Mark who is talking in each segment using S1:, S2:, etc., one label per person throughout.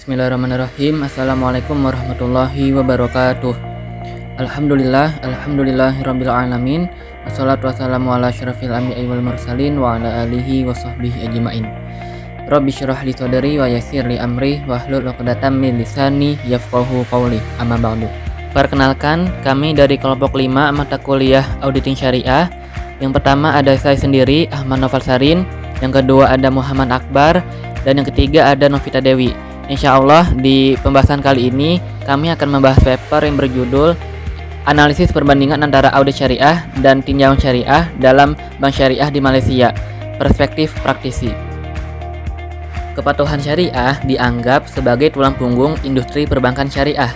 S1: Bismillahirrahmanirrahim. Assalamualaikum warahmatullahi wabarakatuh. Alhamdulillahirabbil alamin. Wassalatu wassalamu ala asyrafil anbiya'i wal mursalin wa ala alihi wa sahbihi ajmain. Rabbi syrah li sadri wa yassir li amri wahlul 'uqdatam min lisani yafqahu qawli. Amma ba'du. Perkenalkan, kami dari kelompok 5 mata kuliah Auditing Syariah. Yang pertama ada saya sendiri, Ahmad Noval Sarin. Yang kedua ada Muhammad Akbar, dan yang ketiga ada Novita Dewi. Insya Allah di pembahasan kali ini kami akan membahas paper yang berjudul Analisis Perbandingan Antara Audit Syariah dan Tinjauan Syariah dalam Bank Syariah di Malaysia, Perspektif Praktisi. Kepatuhan syariah dianggap sebagai tulang punggung industri perbankan syariah.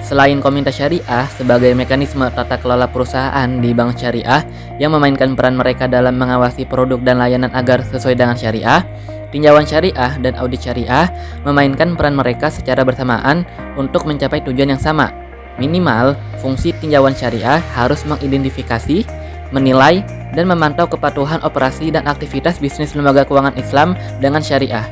S1: Selain komunitas syariah sebagai mekanisme tata kelola perusahaan di bank syariah yang memainkan peran mereka dalam mengawasi produk dan layanan agar sesuai dengan syariah, tinjauan syariah dan audit syariah memainkan peran mereka secara bersamaan untuk mencapai tujuan yang sama. Minimal, fungsi tinjauan syariah harus mengidentifikasi, menilai, dan memantau kepatuhan operasi dan aktivitas bisnis lembaga keuangan Islam dengan syariah.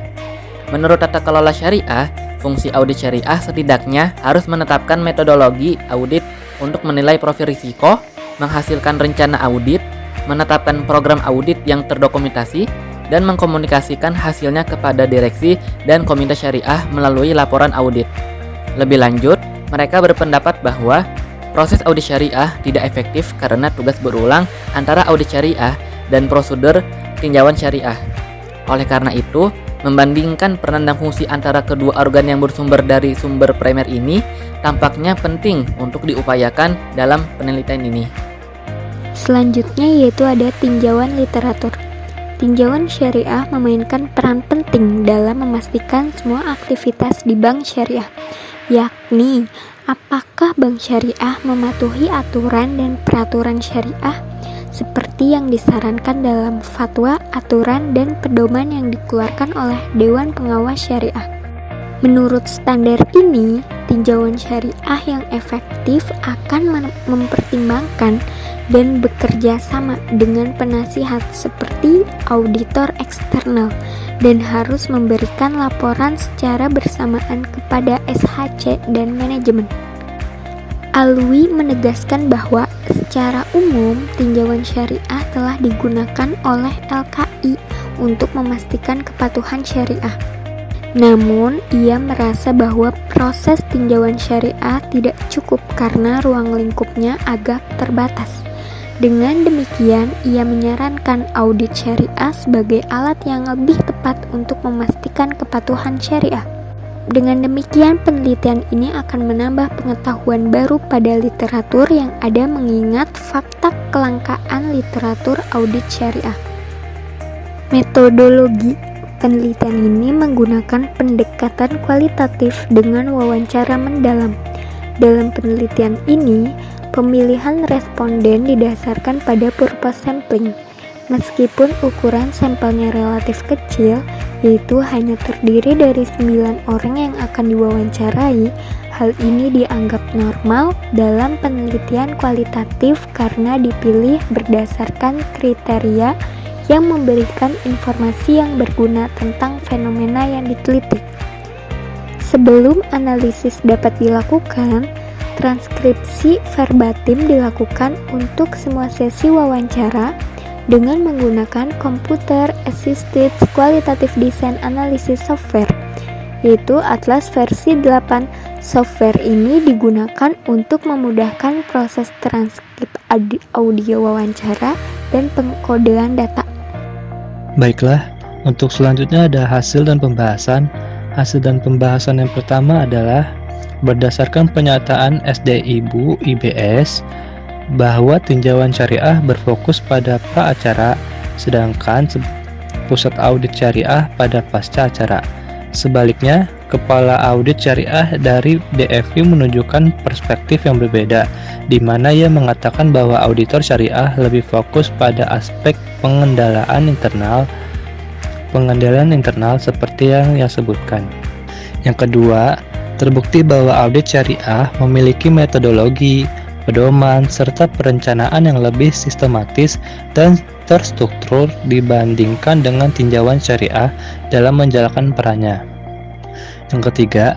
S1: Menurut tata kelola syariah, fungsi audit syariah setidaknya harus menetapkan metodologi audit untuk menilai profil risiko, menghasilkan rencana audit, menetapkan program audit yang terdokumentasi, dan mengkomunikasikan hasilnya kepada direksi dan komite syariah melalui laporan audit. Lebih lanjut, mereka berpendapat bahwa proses audit syariah tidak efektif karena tugas berulang antara audit syariah dan prosedur tinjauan syariah. Oleh karena itu, membandingkan peran dan fungsi antara kedua organ yang bersumber dari sumber primer ini tampaknya penting untuk diupayakan dalam penelitian ini.
S2: Selanjutnya yaitu ada tinjauan literatur. Tinjauan syariah memainkan peran penting dalam memastikan semua aktivitas di bank syariah, yakni apakah bank syariah mematuhi aturan dan peraturan syariah seperti yang disarankan dalam fatwa, aturan, dan pedoman yang dikeluarkan oleh Dewan Pengawas Syariah. Menurut standar ini, tinjauan syariah yang efektif akan mempertimbangkan dan bekerja sama dengan penasihat seperti auditor eksternal dan harus memberikan laporan secara bersamaan kepada SHC dan manajemen. Alwi menegaskan bahwa secara umum tinjauan syariah telah digunakan oleh LKI untuk memastikan kepatuhan syariah. Namun, ia merasa bahwa proses tinjauan syariah tidak cukup karena ruang lingkupnya agak terbatas. Dengan demikian, ia menyarankan audit syariah sebagai alat yang lebih tepat untuk memastikan kepatuhan syariah. Dengan demikian, penelitian ini akan menambah pengetahuan baru pada literatur yang ada mengingat fakta kelangkaan literatur audit syariah. Metodologi penelitian ini menggunakan pendekatan kualitatif dengan wawancara mendalam. Dalam penelitian ini, pemilihan responden didasarkan pada purpose sampling. Meskipun ukuran sampelnya relatif kecil, yaitu hanya terdiri dari 9 orang yang akan diwawancarai, hal ini dianggap normal dalam penelitian kualitatif karena dipilih berdasarkan kriteria yang memberikan informasi yang berguna tentang fenomena yang diteliti. Sebelum analisis dapat dilakukan, transkripsi verbatim dilakukan untuk semua sesi wawancara dengan menggunakan Computer Assisted Qualitative Design Analysis Software, yaitu Atlas versi 8. Software ini digunakan untuk memudahkan proses transkrip audio wawancara dan pengkodean data.
S3: Baiklah, untuk selanjutnya ada hasil dan pembahasan. Hasil dan pembahasan yang pertama adalah berdasarkan pernyataan SDIbu IBS bahwa tinjauan syariah berfokus pada pra-acara, sedangkan pusat audit syariah pada pasca acara. Sebaliknya, kepala audit syariah dari DFI menunjukkan perspektif yang berbeda, di mana ia mengatakan bahwa auditor syariah lebih fokus pada aspek pengendalian internal seperti yang sebutkan. Yang kedua, terbukti bahwa audit syariah memiliki metodologi, pedoman, serta perencanaan yang lebih sistematis dan terstruktur dibandingkan dengan tinjauan syariah dalam menjalankan perannya. Yang ketiga,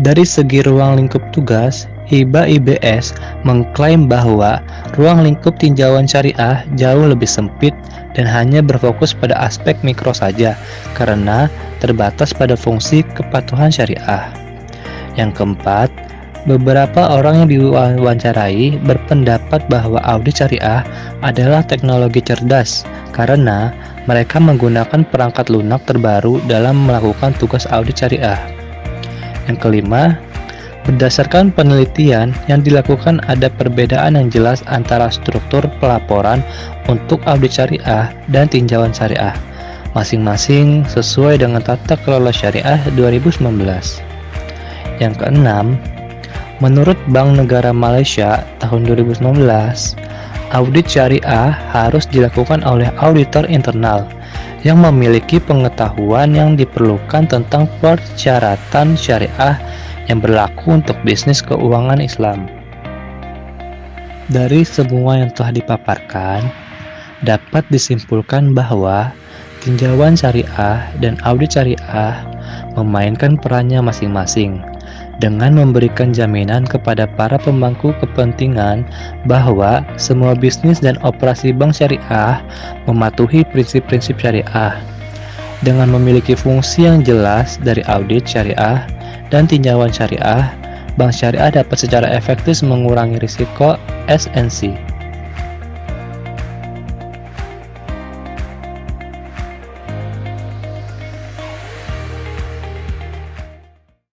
S3: dari segi ruang lingkup tugas, Hiba IBS mengklaim bahwa ruang lingkup tinjauan syariah jauh lebih sempit dan hanya berfokus pada aspek mikro saja karena terbatas pada fungsi kepatuhan syariah. Yang keempat, beberapa orang yang diwawancarai berpendapat bahwa audit syariah adalah teknologi cerdas karena mereka menggunakan perangkat lunak terbaru dalam melakukan tugas audit syariah. Yang kelima, berdasarkan penelitian yang dilakukan ada perbedaan yang jelas antara struktur pelaporan untuk audit syariah dan tinjauan syariah, masing-masing sesuai dengan Tata Kelola Syariah 2019. Yang keenam, menurut Bank Negara Malaysia tahun 2019, audit syariah harus dilakukan oleh auditor internal yang memiliki pengetahuan yang diperlukan tentang persyaratan syariah yang berlaku untuk bisnis keuangan Islam. Dari semua yang telah dipaparkan, dapat disimpulkan bahwa tinjauan syariah dan audit syariah memainkan perannya masing-masing dengan memberikan jaminan kepada para pemangku kepentingan bahwa semua bisnis dan operasi bank syariah mematuhi prinsip-prinsip syariah. Dengan memiliki fungsi yang jelas dari audit syariah dan tinjauan syariah, bank syariah dapat secara efektif mengurangi risiko SNC.